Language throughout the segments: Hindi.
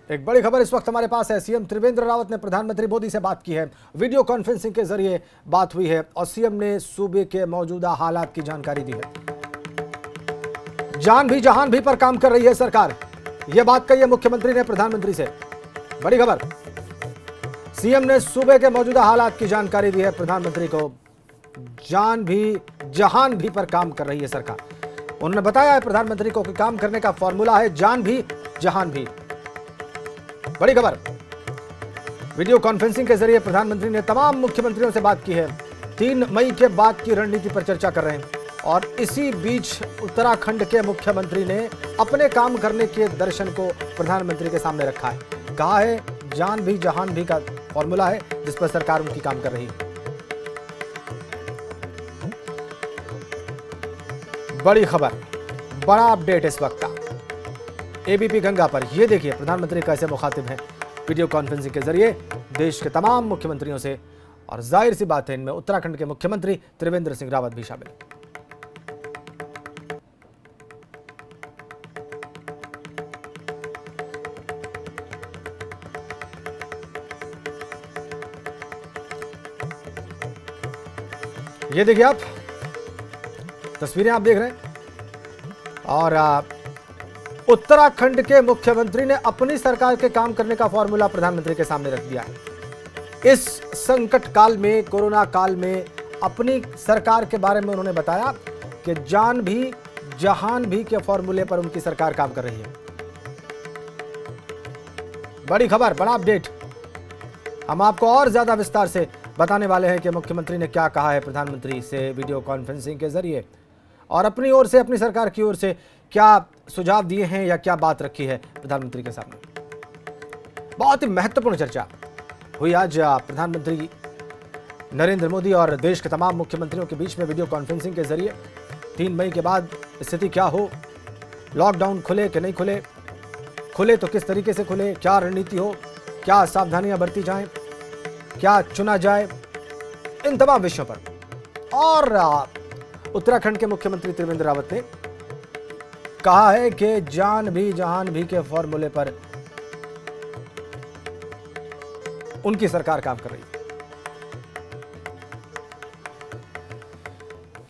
एक बड़ी खबर इस वक्त हमारे पास है। सीएम त्रिवेंद्र रावत ने प्रधानमंत्री मोदी से बात की है। वीडियो कॉन्फ्रेंसिंग के जरिए बात हुई है और सीएम ने सूबे के मौजूदा हालात की जानकारी दी है। जान भी जहान भी पर काम कर रही है सरकार, यह बात कही है मुख्यमंत्री ने प्रधानमंत्री से। बड़ी खबर, सीएम ने सूबे के मौजूदा हालात की जानकारी दी है प्रधानमंत्री को। जान भी जहान भी पर काम कर रही है सरकार। उन्होंने बताया है प्रधानमंत्री को कि काम करने का फॉर्मूला है जान भी जहान भी। बड़ी खबर, वीडियो कॉन्फ्रेंसिंग के जरिए प्रधानमंत्री ने तमाम मुख्यमंत्रियों से बात की है। 3 मई के बाद की रणनीति पर चर्चा कर रहे हैं और इसी बीच उत्तराखंड के मुख्यमंत्री ने अपने काम करने के दर्शन को प्रधानमंत्री के सामने रखा है। कहा है जान भी जहान भी का फॉर्मूला है जिस पर सरकार उनकी काम कर रही है। बड़ी खबर, बड़ा अपडेट इस वक्त का एबीपी गंगा पर। यह देखिए प्रधानमंत्री कैसे मुखातिब हैं वीडियो कॉन्फ्रेंसिंग के जरिए देश के तमाम मुख्यमंत्रियों से, और जाहिर सी बात है इनमें उत्तराखंड के मुख्यमंत्री त्रिवेंद्र सिंह रावत भी शामिल। ये देखिए आप तस्वीरें आप देख रहे हैं और उत्तराखंड के मुख्यमंत्री ने अपनी सरकार के काम करने का फॉर्मूला प्रधानमंत्री के सामने रख दिया है। इस संकट काल में, कोरोना काल में अपनी सरकार के बारे में उन्होंने बताया कि जान भी जहान भी के फॉर्मूले पर उनकी सरकार काम कर रही है। बड़ी खबर, बड़ा अपडेट, हम आपको और ज्यादा विस्तार से बताने वाले हैं कि मुख्यमंत्री ने क्या कहा है प्रधानमंत्री से वीडियो कॉन्फ्रेंसिंग के जरिए, और अपनी ओर से, अपनी सरकार की ओर से क्या सुझाव दिए हैं या क्या बात रखी है प्रधानमंत्री के सामने। बहुत ही महत्वपूर्ण चर्चा हुई आज प्रधानमंत्री नरेंद्र मोदी और देश के तमाम मुख्यमंत्रियों के बीच में वीडियो कॉन्फ्रेंसिंग के जरिए। 3 मई के बाद स्थिति क्या हो, लॉकडाउन खुले कि नहीं खुले, खुले तो किस तरीके से खुले, क्या रणनीति हो, क्या सावधानियां बरती जाएं, क्या चुना जाए, इन तमाम विषयों पर। और उत्तराखंड के मुख्यमंत्री त्रिवेंद्र रावत ने कहा है कि जान भी जहान भी के फॉर्मूले पर उनकी सरकार काम कर रही है।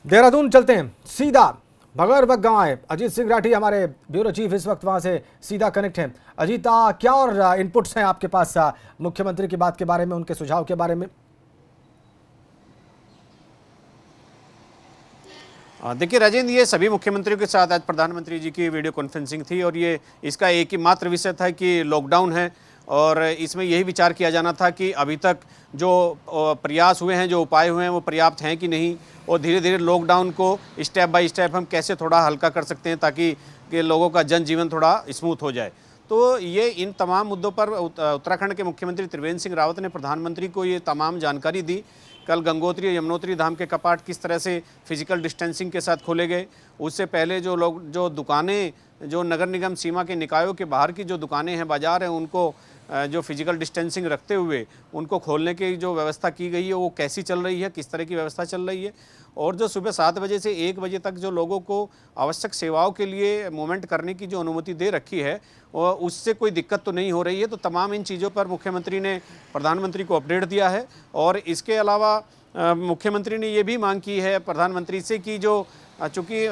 देहरादून चलते हैं, सीधा भगौरवक गांव आए। अजीत सिंह राठी हमारे ब्यूरो चीफ इस वक्त वहां से सीधा कनेक्ट हैं। अजीत, क्या और इनपुट्स हैं आपके पास मुख्यमंत्री की बात के बारे में, उनके सुझाव के बारे में? देखिए राजेंद्र, ये सभी मुख्यमंत्रियों के साथ आज प्रधानमंत्री जी की वीडियो कॉन्फ्रेंसिंग थी और ये इसका एक ही मात्र विषय था कि लॉकडाउन है और इसमें यही विचार किया जाना था कि अभी तक जो प्रयास हुए हैं, जो उपाय हुए हैं, वो पर्याप्त हैं कि नहीं, और धीरे धीरे लॉकडाउन को स्टेप बाय स्टेप हम कैसे थोड़ा हल्का कर सकते हैं ताकि लोगों का जनजीवन थोड़ा स्मूथ हो जाए। तो ये इन तमाम मुद्दों पर उत्तराखंड के मुख्यमंत्री त्रिवेंद्र सिंह रावत ने प्रधानमंत्री को ये तमाम जानकारी दी। कल गंगोत्री और यमुनोत्री धाम के कपाट किस तरह से फिजिकल डिस्टेंसिंग के साथ खोले गए, उससे पहले जो दुकानें, जो नगर निगम सीमा के निकायों के बाहर की जो दुकानें हैं, बाजार हैं, उनको जो फिजिकल डिस्टेंसिंग रखते हुए उनको खोलने की जो व्यवस्था की गई है वो कैसी चल रही है, किस तरह की व्यवस्था चल रही है, और जो सुबह 7 बजे से 1 बजे तक जो लोगों को आवश्यक सेवाओं के लिए मूवमेंट करने की जो अनुमति दे रखी है और उससे कोई दिक्कत तो नहीं हो रही है। तो तमाम इन चीज़ों पर मुख्यमंत्री ने प्रधानमंत्री को अपडेट दिया है। और इसके अलावा मुख्यमंत्री ने ये भी मांग की है प्रधानमंत्री से कि जो चूँकि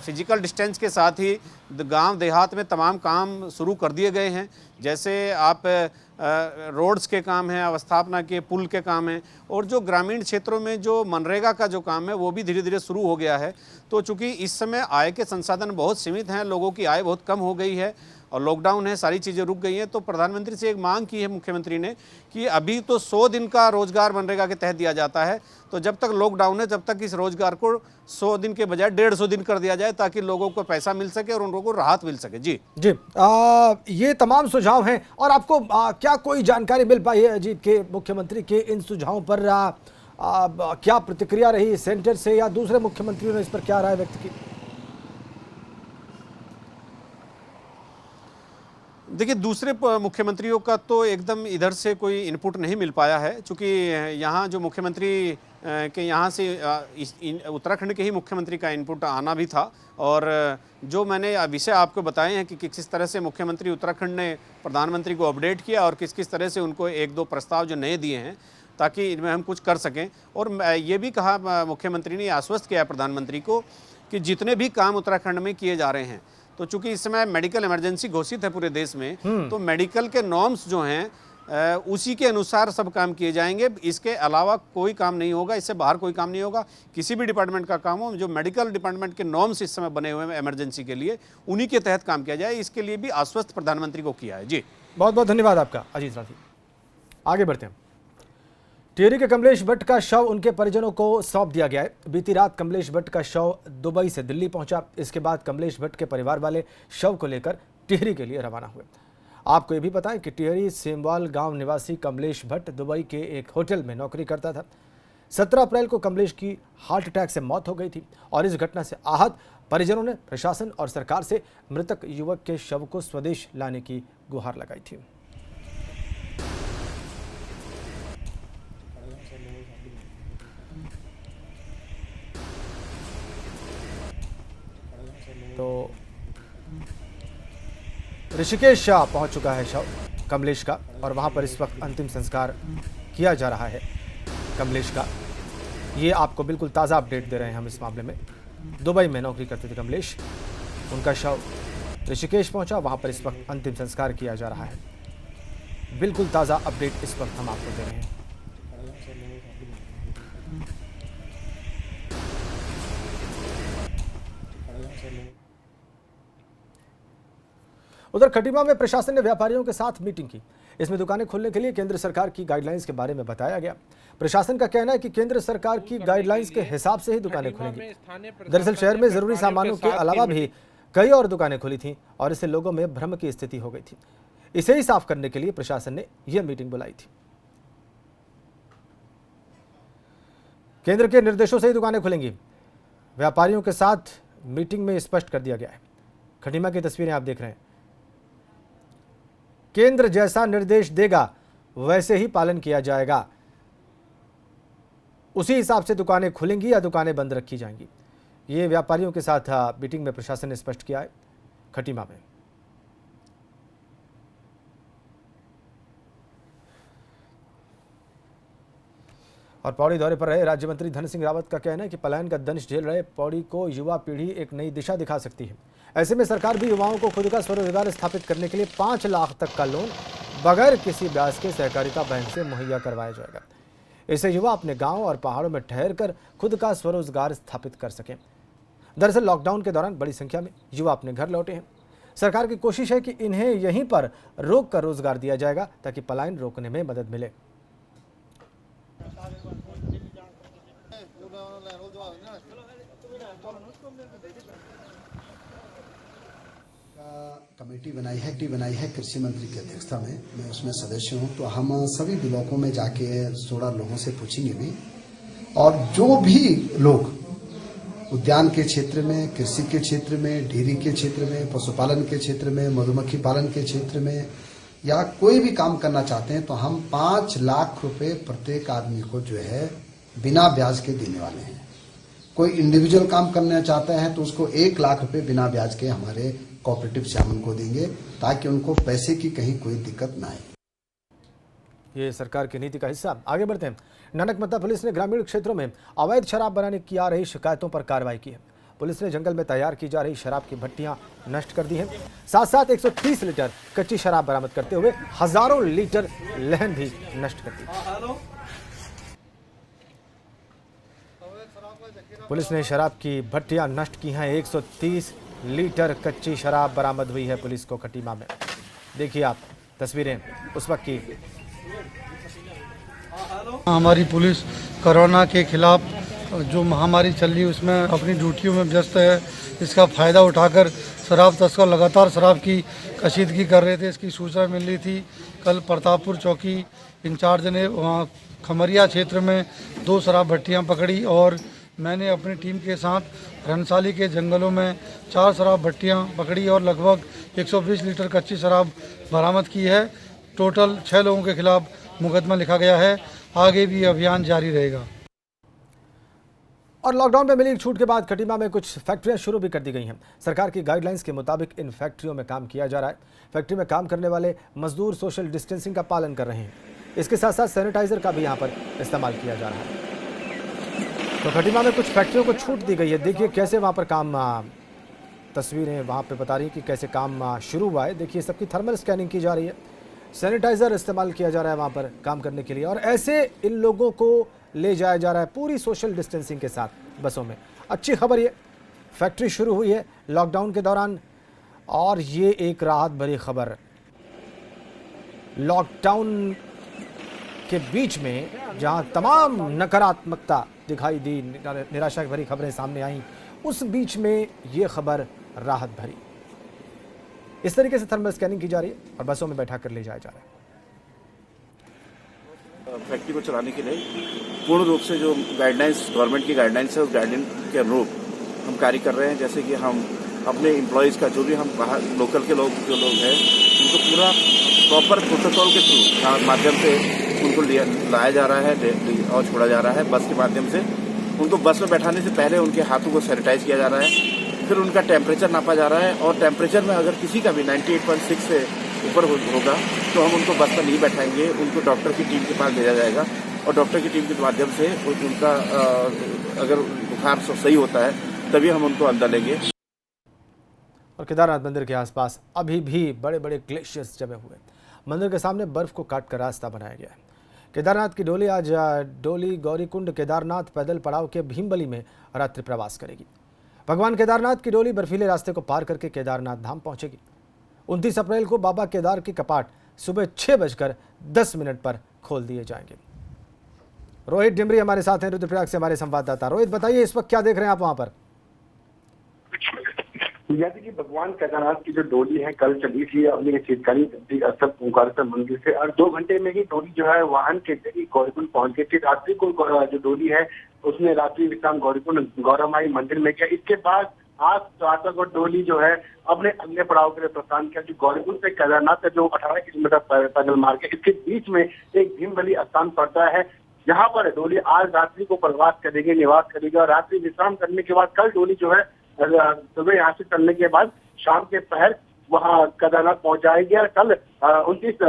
फिजिकल डिस्टेंस के साथ ही गांव देहात में तमाम काम शुरू कर दिए गए हैं, जैसे आप रोड्स के काम हैं, अवस्थापना के पुल के काम हैं, और जो ग्रामीण क्षेत्रों में जो मनरेगा का जो काम है वो भी धीरे धीरे शुरू हो गया है। तो चूँकि इस समय आय के संसाधन बहुत सीमित हैं, लोगों की आय बहुत कम हो गई है और लॉकडाउन है, सारी चीज़ें रुक गई हैं, तो प्रधानमंत्री से एक मांग की है मुख्यमंत्री ने कि अभी तो 100 दिन का रोजगार मनरेगा के तहत दिया जाता है, तो जब तक लॉकडाउन है तब तक इस रोजगार को 100 दिन के बजाय 150 दिन कर दिया जाए ताकि लोगों को पैसा मिल सके और उन लोगों को राहत मिल सके। जी जी, ये तमाम सुझाव हैं और आपको क्या कोई जानकारी मिल पाई है अजीत के मुख्यमंत्री के इन सुझावों पर? क्या प्रतिक्रिया रही सेंटर से या दूसरे मुख्यमंत्रियों ने इस पर क्या राय व्यक्त की? देखिए, दूसरे मुख्यमंत्रियों का तो एकदम इधर से कोई इनपुट नहीं मिल पाया है, चूँकि यहाँ जो मुख्यमंत्री कि यहाँ से उत्तराखंड के ही मुख्यमंत्री का इनपुट आना भी था। और जो मैंने विषय आपको बताए हैं कि किस तरह से मुख्यमंत्री उत्तराखंड ने प्रधानमंत्री को अपडेट किया और किस तरह से उनको एक दो प्रस्ताव जो नए दिए हैं ताकि इनमें हम कुछ कर सकें। और ये भी कहा मुख्यमंत्री ने, आश्वस्त किया प्रधानमंत्री को कि जितने भी काम उत्तराखंड में किए जा रहे हैं, तो चूंकि इस समय मेडिकल इमरजेंसी घोषित है पूरे देश में, तो मेडिकल के नॉर्म्स जो हैं उसी के अनुसार सब काम किए जाएंगे। इसके अलावा कोई काम नहीं होगा, इससे बाहर कोई काम नहीं होगा। किसी भी डिपार्टमेंट का काम हो, जो मेडिकल डिपार्टमेंट के नॉर्म्स इस समय बने हुए हैं इमरजेंसी के लिए, उन्हीं के तहत काम किया जाए। इसके लिए भी आश्वस्त प्रधानमंत्री को किया है। जी बहुत बहुत धन्यवाद आपका अजीत राठी। आगे बढ़ते हैं। टिहरी के कमलेश भट्ट का शव उनके परिजनों को सौंप दिया गया है। बीती रात कमलेश भट्ट का शव दुबई से दिल्ली पहुंचा। इसके बाद कमलेश भट्ट के परिवार वाले शव को लेकर टिहरी के लिए रवाना हुए। आपको ये भी पता है कि टिहरी सेमवाल गांव निवासी कमलेश भट्ट दुबई के एक होटल में नौकरी करता था। 17 अप्रैल को कमलेश की हार्ट अटैक से मौत हो गई थी और इस घटना से आहत परिजनों ने प्रशासन और सरकार से मृतक युवक के शव को स्वदेश लाने की गुहार लगाई थी। तो ऋषिकेश पहुंच चुका है शव कमलेश का और वहां पर इस वक्त अंतिम संस्कार किया जा रहा है कमलेश का। ये आपको बिल्कुल ताज़ा अपडेट दे रहे हैं हम इस मामले में। दुबई में नौकरी करते थे कमलेश, उनका शव ऋषिकेश पहुंचा, वहां पर इस वक्त अंतिम संस्कार किया जा रहा है। बिल्कुल ताज़ा अपडेट इस वक्त हम आपको दे रहे हैं। उधर खटीमा में प्रशासन ने व्यापारियों के साथ मीटिंग की। इसमें दुकानें खोलने के लिए केंद्र सरकार की गाइडलाइंस के बारे में बताया गया। प्रशासन का कहना है कि केंद्र सरकार की गाइडलाइंस के हिसाब से ही दुकानें खुलेंगी। दरअसल शहर में जरूरी सामानों के अलावा भी कई और दुकानें खुली थीं और इससे लोगों में भ्रम की स्थिति हो गई थी। इसे ही साफ करने के लिए प्रशासन ने यह मीटिंग बुलाई थी। केंद्र के निर्देशों से ही दुकानें खुलेंगी, व्यापारियों के साथ मीटिंग में स्पष्ट कर दिया गया है। खटीमा की तस्वीरें आप देख रहे हैं। केंद्र जैसा निर्देश देगा वैसे ही पालन किया जाएगा, उसी हिसाब से दुकानें खुलेंगी या दुकानें बंद रखी जाएंगी। ये व्यापारियों के साथ मीटिंग में प्रशासन ने स्पष्ट किया है खटीमा में। और पौड़ी दौरे पर रहे राज्य मंत्री धन सिंह रावत का कहना है कि पलायन का दंश झेल रहे पौड़ी को युवा पीढ़ी एक नई दिशा दिखा सकती है। ऐसे में सरकार भी युवाओं को खुद का स्वरोजगार स्थापित करने के लिए 5 लाख तक का लोन बगैर किसी ब्याज के सहकारिता बैंक से मुहैया करवाया जाएगा। इससे युवा अपने गांव और पहाड़ों में ठहर कर खुद का स्वरोजगार स्थापित कर सकें। दरअसल लॉकडाउन के दौरान बड़ी संख्या में युवा अपने घर लौटे हैं। सरकार की कोशिश है कि इन्हें यहीं पर रोक कर रोजगार दिया जाएगा ताकि पलायन रोकने में मदद मिले। कमेटी बनाई है कृषि मंत्री की अध्यक्षता में, मैं उसमें सदस्य हूं। तो हम सभी ब्लॉकों में जाके 16 लोगों से पूछेंगे भी, और जो भी लोग उद्यान के क्षेत्र में, कृषि के क्षेत्र में, डेयरी के क्षेत्र में, पशुपालन के क्षेत्र में, मधुमक्खी पालन के क्षेत्र में या कोई भी काम करना चाहते हैं, तो हम 5 लाख रुपए प्रत्येक आदमी को जो है बिना ब्याज के देने वाले हैं। कोई इंडिविजुअल काम करना चाहता है तो उसको 1 लाख रुपए बिना ब्याज के हमारे कोऑपरेटिव चेयरमैन को देंगे, ताकि उनको पैसे की कहीं कोई दिक्कत ना आए। ये सरकार की नीति का हिस्सा। आगे बढ़ते हैं। ननकमत्ता पुलिस ने ग्रामीण क्षेत्रों में अवैध शराब बनाने की आ रही शिकायतों पर कार्रवाई की है। पुलिस ने जंगल में तैयार की जा रही शराब की भट्टियां नष्ट कर दी हैं। साथ साथ 130 लीटर कच्ची शराब बरामद करते हुए हजारों लीटर लहन भी नष्ट कर दी। पुलिस ने शराब की भट्टियां नष्ट की हैं। 130 लीटर कच्ची शराब बरामद हुई है पुलिस को खटीमा में। देखिए आप तस्वीरें उस वक्त की। हमारी पुलिस कोरोना के खिलाफ जो महामारी चल रही है उसमें अपनी ड्यूटियों में व्यस्त है। इसका फ़ायदा उठाकर शराब तस्कर लगातार शराब की कशीदगी कर रहे थे। इसकी सूचना मिल रही थी। कल प्रतापपुर चौकी इंचार्ज ने वहाँ खमरिया क्षेत्र में 2 शराब भट्टियाँ पकड़ी और मैंने अपनी टीम के साथ रनसाली के जंगलों में 4 शराब भट्टियाँ पकड़ी और लगभग 120 लीटर कच्ची शराब बरामद की है। टोटल 6 लोगों के खिलाफ मुकदमा लिखा गया है। आगे भी अभियान जारी रहेगा। और लॉकडाउन में मिली छूट के बाद खटीमा में कुछ फैक्ट्रियां शुरू भी कर दी गई हैं। सरकार की गाइडलाइंस के मुताबिक इन फैक्ट्रियों में काम किया जा रहा है। फैक्ट्री में काम करने वाले मजदूर सोशल डिस्टेंसिंग का पालन कर रहे हैं। इसके साथ साथ सैनिटाइजर का भी यहाँ पर इस्तेमाल किया जा रहा है। तो खटीमा में कुछ फैक्ट्रियों को छूट दी गई है। देखिए कैसे वहाँ पर काम, तस्वीरें वहाँ पे बता रही है कि कैसे काम शुरू हुआ है। देखिए सबकी थर्मल स्कैनिंग की जा रही है, सैनिटाइजर इस्तेमाल किया जा रहा है वहाँ पर काम करने के लिए, और ऐसे इन लोगों को ले जाया जा रहा है पूरी सोशल डिस्टेंसिंग के साथ बसों में। अच्छी खबर ये, फैक्ट्री शुरू हुई है लॉकडाउन के दौरान, और ये एक राहत भरी खबर। लॉकडाउन के बीच में जहां तमाम नकारात्मकता दिखाई दी, निराशा भरी खबरें सामने आई, उस बीच में ये खबर राहत भरी। इस तरीके से थर्मल स्कैनिंग की जा रही है और बसों में बैठा कर ले जाया जा रहा है। फैक्ट्री को चलाने के लिए पूर्ण रूप से जो गाइडलाइंस, गवर्नमेंट की गाइडलाइंस है, उस गाइडलाइन के अनुरूप हम कार्य कर रहे हैं। जैसे कि हम अपने एम्प्लॉयज़ का जो भी हम बाहर लोकल के लोग जो लोग हैं उनको पूरा प्रॉपर प्रोटोकॉल के थ्रू माध्यम से उनको लाया जा रहा है और छोड़ा जा रहा है बस के माध्यम से। उनको बस में बैठाने से पहले उनके हाथों को सैनिटाइज किया जा रहा है, फिर उनका टेम्परेचर नापा जा रहा है, और टेम्परेचर में अगर किसी का भी 98.6 से ऊपर होगा तो हम उनको बस पर नहीं बैठाएंगे, उनको डॉक्टर की टीम के पास भेजा जाएगा, और डॉक्टर की टीम के माध्यम से उनका अगर बुखार सही होता है तभी हम उनको अंदर लेंगे। और केदारनाथ मंदिर के आसपास अभी भी बड़े बड़े ग्लेशियर्स जमे हुए। मंदिर के सामने बर्फ को काट कर रास्ता बनाया गया है। केदारनाथ की डोली आज डोली गौरीकुंड केदारनाथ पैदल पड़ाव के भीमबली में रात्रि प्रवास करेगी। भगवान केदारनाथ की डोली बर्फीले रास्ते को पार करके केदारनाथ धाम पहुंचेगी। 29 अप्रैल को बाबा केदार के कपाट सुबह 6:10 पर खोल दिए जाएंगे। रोहित डिमरी हमारे साथ हैं रुद्रप्रयाग से, हमारे संवाददाता। रोहित बताइए इस वक्त क्या देख रहे हैं आप वहां पर? जैसे कि भगवान केदारनाथ की जो डोली है कल चली थी अपनी शीतकालीन स्थल ओंकारेश्वर मंदिर से, और 2 घंटे में ही डोली जो है वाहन के जरिए गौरीकुंड पहुंच गई थी। रात्रि को जो डोली है उसने रात्रि विश्राम गौरीकुंड गौरमाई मंदिर में किया। इसके बाद आज प्रातः को डोली जो है अपने अगले पड़ाव के लिए प्रस्थान किया, जो गौरीकुंड से केदारनाथ का जो 18 किलोमीटर पैदल मार्ग है, इसके बीच में एक भीमबली स्थान पड़ता है, जहाँ पर डोली आज रात्रि को प्रवास करेगी, निवास करेगी, और रात्रि विश्राम करने के बाद कल डोली जो है सुबह यहाँ से चलने के बाद शाम के पहर वहाँ केदारनाथ पहुंच जाएगी। और कल 29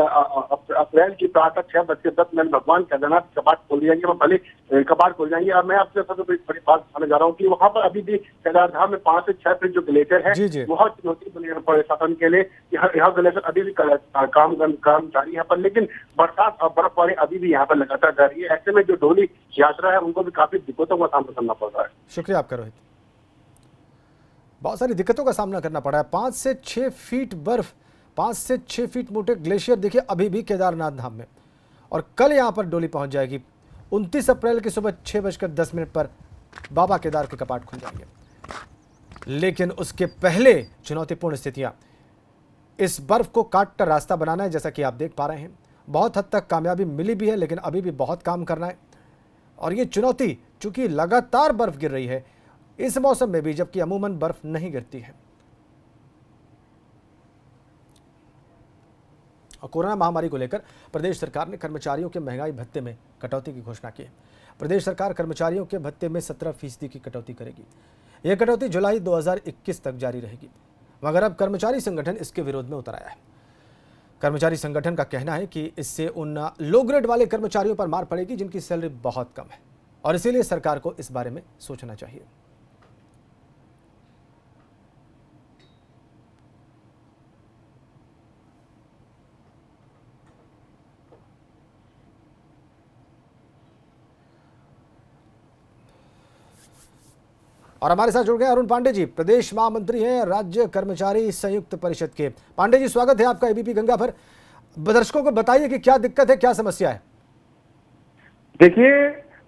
अप्रैल की प्रातः 6:10 भगवान केदारनाथ कपाट खोल जाएंगे, वो भले कपाट खोल जाएंगे। और मैं आपसे सबसे बड़ी बात बताने जा रहा हूँ कि वहाँ पर अभी भी केदारधाम में 5 से 6 फीट जो ग्लेशियर है बहुत चुनौती बनी है प्रशासन के लिए। यहाँ ग्लेशियर अभी भी काम जारी है पर, लेकिन बरसात और बर्फबारी अभी भी यहाँ पर लगातार जारी है। ऐसे में जो डोली यात्रा है उनको भी काफी दिक्कतों का सामना करना पड़ रहा है। शुक्रिया आपका रोहित। बहुत सारी दिक्कतों का सामना करना पड़ा है। 5 से 6 फीट बर्फ, 5 से 6 फीट मोटे ग्लेशियर देखिए अभी भी केदारनाथ धाम में, और कल यहाँ पर डोली पहुँच जाएगी। 29 अप्रैल की सुबह 6:10 पर बाबा केदार के कपाट खुल जाएंगे। लेकिन उसके पहले चुनौतीपूर्ण स्थितियाँ, इस बर्फ को काट कर रास्ता बनाना है, जैसा कि आप देख पा रहे हैं। बहुत हद तक कामयाबी मिली भी है, लेकिन अभी भी बहुत काम करना है। और ये चुनौती, चूंकि लगातार बर्फ गिर रही है इस मौसम में भी, जबकि अमूमन बर्फ नहीं गिरती है। और कोरोना महामारी को लेकर प्रदेश सरकार ने कर्मचारियों के महंगाई भत्ते में कटौती की घोषणा की है। प्रदेश सरकार कर्मचारियों के भत्ते में 17% की कटौती करेगी। यह कटौती जुलाई 2021 तक जारी रहेगी, मगर अब कर्मचारी संगठन इसके विरोध में उतर आया है। कर्मचारी संगठन का कहना है कि इससे उन लो ग्रेड वाले कर्मचारियों पर मार पड़ेगी जिनकी सैलरी बहुत कम है, और इसीलिए सरकार को इस बारे में सोचना चाहिए। और हमारे साथ जुड़ गए अरुण पांडे जी, प्रदेश महामंत्री हैं राज्य कर्मचारी संयुक्त परिषद के। पांडे जी, स्वागत है आपका एबीपी गंगा पर। दर्शकों को बताइए कि क्या दिक्कत है, क्या समस्या है? देखिए,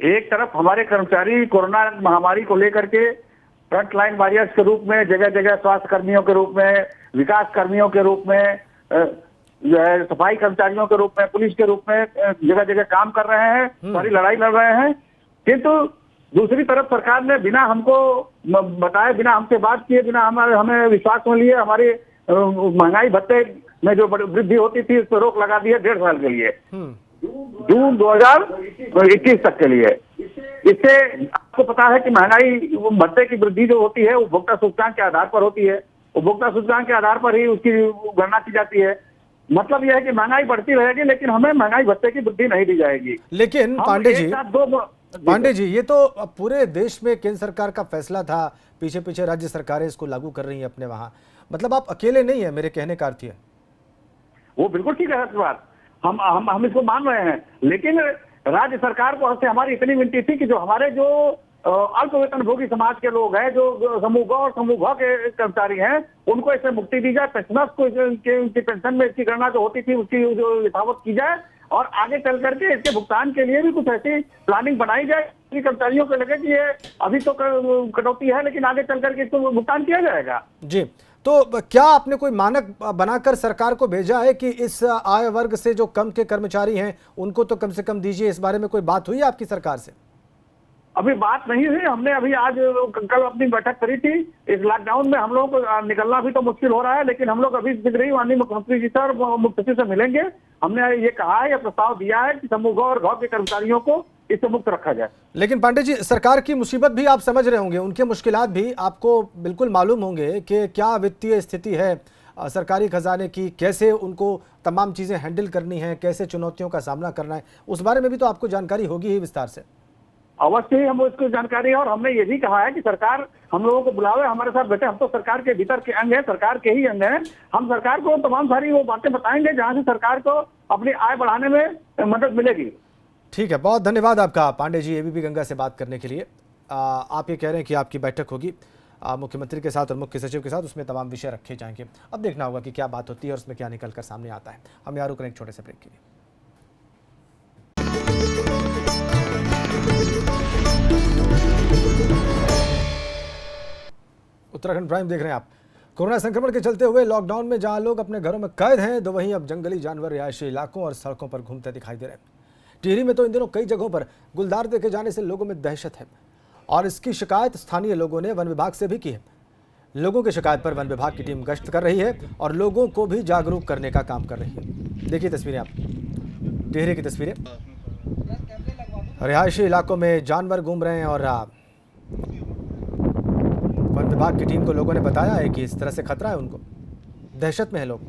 एक तरफ हमारे कर्मचारी कोरोना महामारी को लेकर के फ्रंट लाइन वॉरियर्स के रूप में, जगह जगह स्वास्थ्य कर्मियों के रूप में, विकास कर्मियों के रूप में, जो है सफाई कर्मचारियों के रूप में, पुलिस के रूप में जगह जगह काम कर रहे हैं, सारी लड़ाई लड़ रहे हैं। किंतु दूसरी तरफ सरकार ने बिना हमको बताए, बिना हमसे बात किए, बिना हमें विश्वास में लिए हमारे महंगाई भत्ते में जो वृद्धि होती थी उस पर रोक लगा दी है 1.5 साल के लिए, जून 2021 तक के लिए। इससे आपको पता है कि महंगाई, वो भत्ते की वृद्धि जो होती है उपभोक्ता सूचकांक के आधार पर होती है। उपभोक्ता सूचकांक के आधार पर ही उसकी गणना की जाती है। मतलब यह है कि महंगाई बढ़ती रहेगी लेकिन हमें महंगाई भत्ते की वृद्धि नहीं दी जाएगी। लेकिन हम पांडे एक जी, साथ दो पांडे जी, ये तो पूरे देश में केंद्र सरकार का फैसला था, पीछे पीछे राज्य सरकारें इसको लागू कर रही हैं अपने वहाँ, मतलब आप अकेले नहीं है, मेरे कहने का अर्थ है। वो बिल्कुल ठीक है आपकी बात, हम इसको मान रहे हैं, लेकिन राज्य सरकार को से हमारी इतनी विनती थी कि जो हमारे जो अल्प वेतन भोगी समाज के लोग हैं, जो समूह ग और समूह घ के कर्मचारी हैं, उनको इससे मुक्ति दी जाए। पेंशनर्स को उनकी पेंशन में इसकी गणना जो होती थी उसकी जो यथावत की जाए और आगे चल करके इसके भुगतान के लिए भी कुछ ऐसी प्लानिंग बनाई जाए कि कर्मचारियों को लगे कि ये अभी तो कटौती है लेकिन आगे चल करके इसको भुगतान किया जाएगा। जी, तो क्या आपने कोई मानक बनाकर सरकार को भेजा है कि इस आय वर्ग से जो कम के कर्मचारी हैं उनको तो कम से कम दीजिए? इस बारे में कोई बात हुई है आपकी सरकार से? अभी बात नहीं हुई। हमने अभी आज कल अपनी बैठक करी थी। इस लॉकडाउन में हम लोगों को निकलना भी तो मुश्किल हो रहा है, लेकिन हम लोग अभी शीघ्र ही माननीय मुख्यमंत्री जी से और मुख्य सचिव से मिलेंगे। हमने ये कहा है, यह प्रस्ताव दिया है कि समूह ग और घ के कर्मचारियों को इससे मुक्त रखा जाए। लेकिन पांडे जी, सरकार की मुसीबत भी आप समझ रहे होंगे, उनके मुश्किलात भी आपको बिल्कुल मालूम होंगे कि क्या वित्तीय स्थिति है सरकारी खजाने की, कैसे उनको तमाम चीज़ें हैंडल करनी है, कैसे चुनौतियों का सामना करना है, उस बारे में भी तो आपको जानकारी होगी ही विस्तार से। अवश्य ही हम उसको जानकारी है और हमने ये भी कहा है कि सरकार हम लोगों को बुलावे, हमारे साथ बैठे। हम तो सरकार के भीतर के अंग हैं, सरकार के ही अंग हैं। हम सरकार को तमाम सारी वो बातें बताएंगे जहां से सरकार को अपनी आय बढ़ाने में मदद मिलेगी। ठीक है, बहुत धन्यवाद आपका पांडे जी, एबीपी गंगा से बात करने के लिए। आप ये कह रहे हैं कि आपकी बैठक होगी मुख्यमंत्री के साथ और मुख्य सचिव के साथ, उसमें तमाम विषय रखे जाएंगे। अब देखना होगा कि क्या बात होती है और उसमें क्या निकल कर सामने आता है। हम यहाँ रुक रहे हैं एक छोटे से ब्रेक के लिए। उत्तराखंड प्राइम देख रहे हैं आप। कोरोना संक्रमण के चलते हुए लॉकडाउन में जहां लोग अपने घरों में कैद हैं, तो वहीं अब जंगली जानवर रिहायशी इलाकों और सड़कों पर घूमते दिखाई दे रहे हैं। टिहरी में तो इन दिनों कई जगहों पर गुलदार देखे जाने से लोगों में दहशत है और इसकी शिकायत स्थानीय लोगों ने वन विभाग से भी की है। लोगों की शिकायत पर वन विभाग की टीम गश्त कर रही है और लोगों को भी जागरूक करने का काम कर रही है। देखिए तस्वीरें आप, टिहरी की तस्वीरें। रिहायशी इलाकों में जानवर घूम रहे हैं और वन विभाग की टीम को लोगों ने बताया है कि इस तरह से खतरा है उनको, दहशत में है लोग।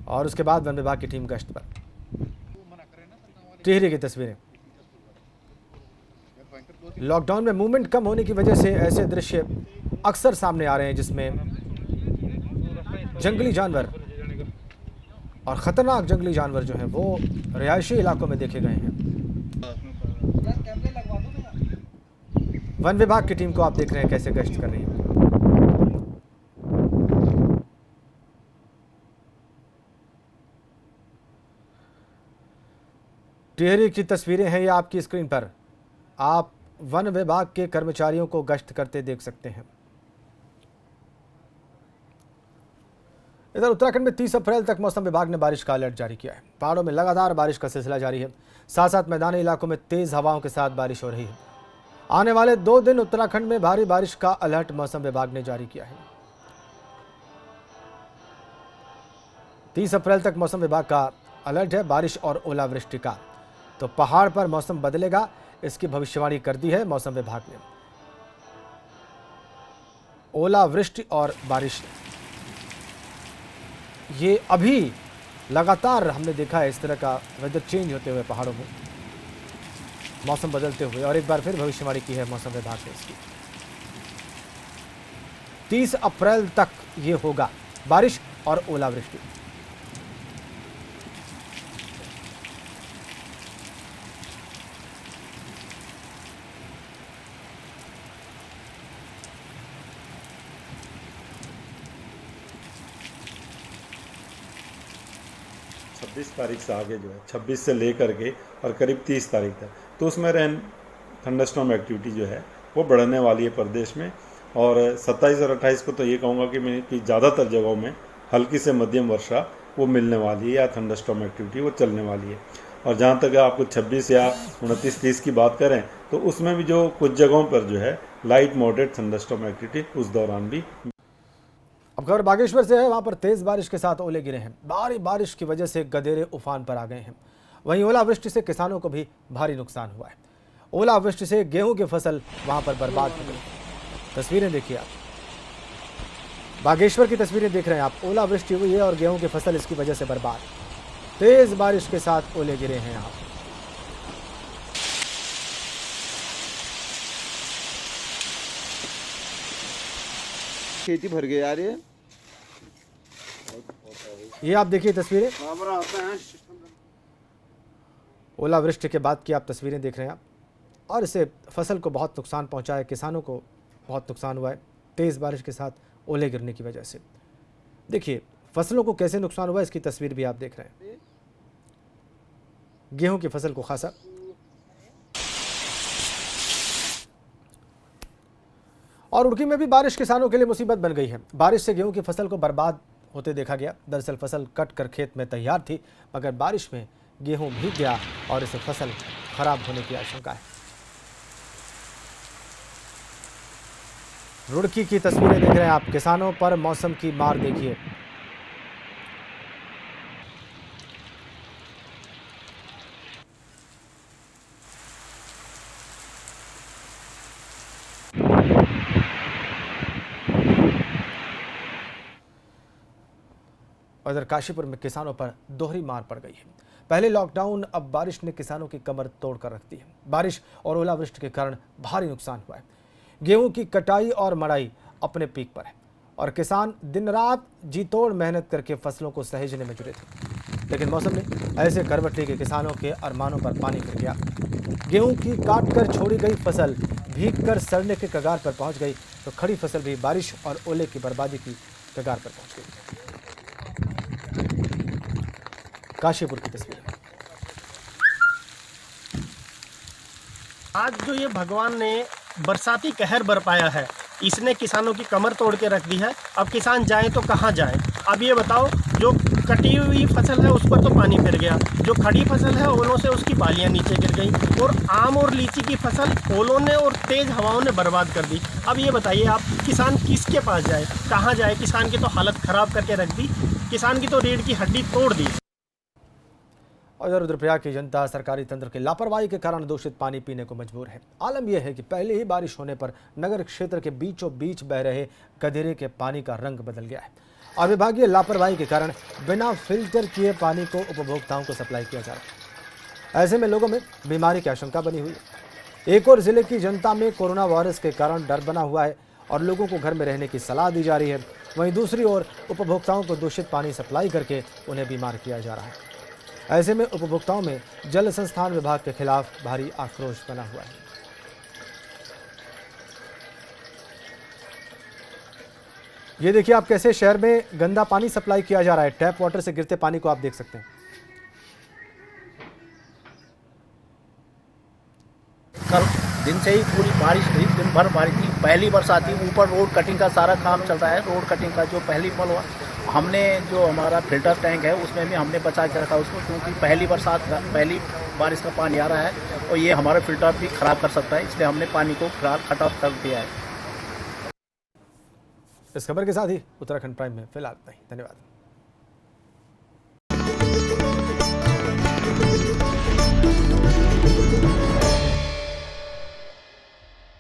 और उसके बाद वन विभाग की टीम गश्त पर। टिहरी की तस्वीरें। लॉकडाउन में मूवमेंट कम होने की वजह से ऐसे दृश्य अक्सर सामने आ रहे हैं जिसमें जंगली जानवर और खतरनाक जंगली जानवर जो हैं वो रिहायशी इलाकों में देखे गए हैं। वन विभाग की टीम को आप देख रहे हैं कैसे गश्त कर रही है। टिहरी की तस्वीरें हैं ये आपकी स्क्रीन पर। आप वन विभाग के कर्मचारियों को गश्त करते देख सकते हैं। इधर उत्तराखंड में 30 अप्रैल तक मौसम विभाग ने बारिश का अलर्ट जारी किया है। पहाड़ों में लगातार बारिश का सिलसिला जारी है, साथ साथ मैदानी इलाकों में तेज हवाओं के साथ बारिश हो रही है। आने वाले 2 दिन उत्तराखंड में भारी बारिश का अलर्ट मौसम विभाग ने जारी किया है। 30 अप्रैल तक मौसम विभाग का अलर्ट है बारिश और ओलावृष्टि का, तो पहाड़ पर मौसम बदलेगा, इसकी भविष्यवाणी कर दी है मौसम विभाग ने। ओलावृष्टि और बारिश ये अभी लगातार हमने देखा है, इस तरह का वेदर चेंज होते हुए पहाड़ों में मौसम बदलते हुए, और एक बार फिर भविष्यवाणी की है मौसम विभाग ने इसकी। 30 अप्रैल तक ये होगा बारिश और ओलावृष्टि। तारीख से आगे जो है 26 से लेकर के और करीब 30 तारीख तक, तो उसमें थंडरस्टॉर्म एक्टिविटी जो है वो बढ़ने वाली है प्रदेश में। और 27 और 28 को तो ये कहूँगा कि ज़्यादातर जगहों में हल्की से मध्यम वर्षा वो मिलने वाली है या थंडरस्टॉर्म एक्टिविटी वो चलने वाली है। और जहाँ तक आपको 26 या 29-30 की बात करें तो उसमें भी जो कुछ जगहों पर जो है लाइट मॉडरेट थंडरस्टॉर्म एक्टिविटी उस दौरान भी। अब खबर बागेश्वर से है, वहां पर तेज बारिश के साथ ओले गिरे हैं। भारी बारिश की वजह से गदेरे उफान पर आ गए हैं। वहीं ओलावृष्टि से किसानों को भी भारी नुकसान हुआ है। ओलावृष्टि से गेहूं की फसल वहां पर बर्बाद हो गई। तस्वीरें देखिए आप, बागेश्वर की तस्वीरें देख रहे हैं आप। ओलावृष्टि हुई है और गेहूं की फसल इसकी वजह से बर्बाद। तेज बारिश के साथ ओले गिरे हैं यहाँ। खेती भर गई यार ये आप देखिए तस्वीरें, ओलावृष्टि के बाद की आप तस्वीरें देख रहे हैं आप। और इससे फसल को बहुत नुकसान पहुंचा है, किसानों को बहुत नुकसान हुआ है तेज़ बारिश के साथ ओले गिरने की वजह से। देखिए फसलों को कैसे नुकसान हुआ, इसकी तस्वीर भी आप देख रहे हैं। गेहूं की फसल को खासा। और उड़की में भी बारिश किसानों के लिए मुसीबत बन गई है। बारिश से गेहूं की फसल को बर्बाद होते देखा गया। दरअसल फसल कट कर खेत में तैयार थी, मगर बारिश में गेहूं भीग गया और इससे फसल खराब होने की आशंका है। रुड़की की तस्वीरें देख रहे हैं आप। किसानों पर मौसम की मार देखिए। उधर काशीपुर में किसानों पर दोहरी मार पड़ गई है। पहले लॉकडाउन, अब बारिश ने किसानों की कमर तोड़कर रख दी है। बारिश और ओलावृष्टि के कारण भारी नुकसान हुआ है। गेहूं की कटाई और मड़ाई अपने पीक पर है और किसान दिन रात जी तोड़ मेहनत करके फसलों को सहेजने में जुटे थे, लेकिन मौसम ने ऐसे करवट ली कि किसानों के अरमानों पर पानी फिर गया। गेहूं की काट कर छोड़ी गई फसल भीग कर सड़ने के कगार पर पहुंच गई, तो खड़ी फसल भी बारिश और ओले की बर्बादी की कगार पर पहुंच गई। काशीपुर की तस्वीर। आज जो ये भगवान ने बरसाती कहर बरपाया है, इसने किसानों की कमर तोड़ के रख दी है। अब किसान जाएं तो कहाँ जाएं? अब ये बताओ, जो कटी हुई फसल है उस पर तो पानी फिर गया, जो खड़ी फसल है ओलों से उसकी बालियां नीचे गिर गई, और आम और लीची की फसल ओलों ने और तेज हवाओं ने बर्बाद कर दी। अब ये बताइए आप, किसान किसके पास जाए, कहाँ जाए? किसान की तो हालत खराब करके रख दी, किसान की तो रीढ़ की हड्डी तोड़ दी। और रुद्रप्रयाग की जनता सरकारी तंत्र की लापरवाही के कारण दूषित पानी पीने को मजबूर है। आलम यह है कि पहले ही बारिश होने पर नगर क्षेत्र के बीचों बीच बह रहे गधेरे के पानी का रंग बदल गया है और विभागीय लापरवाही के कारण बिना फिल्टर किए पानी को उपभोक्ताओं को सप्लाई किया जा रहा है। ऐसे में लोगों में बीमारी की आशंका बनी हुई है। एक और जिले की जनता में कोरोना वायरस के कारण डर बना हुआ है और लोगों को घर में रहने की सलाह दी जा रही है। वहीं दूसरी ओर उपभोक्ताओं को दूषित पानी सप्लाई करके उन्हें बीमार किया जा रहा है। ऐसे में उपभोक्ताओं में जल संस्थान विभाग के खिलाफ भारी आक्रोश बना हुआ है। ये देखिए आप कैसे शहर में गंदा पानी सप्लाई किया जा रहा है। टैप वाटर से गिरते पानी को आप देख सकते हैं। कल दिन से ही पूरी बारिश हुई, दिन भर बारिश थी। पहली बरसात थी, ऊपर रोड कटिंग का सारा काम चल रहा है। रोड कटिंग का जो पहली पल हुआ, हमने जो हमारा फिल्टर टैंक है उसमें भी हमने बचा के रखा उसको, क्योंकि पहली बारिश का पानी आ रहा है और ये हमारा फिल्टर भी खराब कर सकता है, इसलिए हमने पानी को कट ऑफ कर दिया है। इस खबर के साथ ही उत्तराखंड प्राइम में फिलहाल नहीं। धन्यवाद।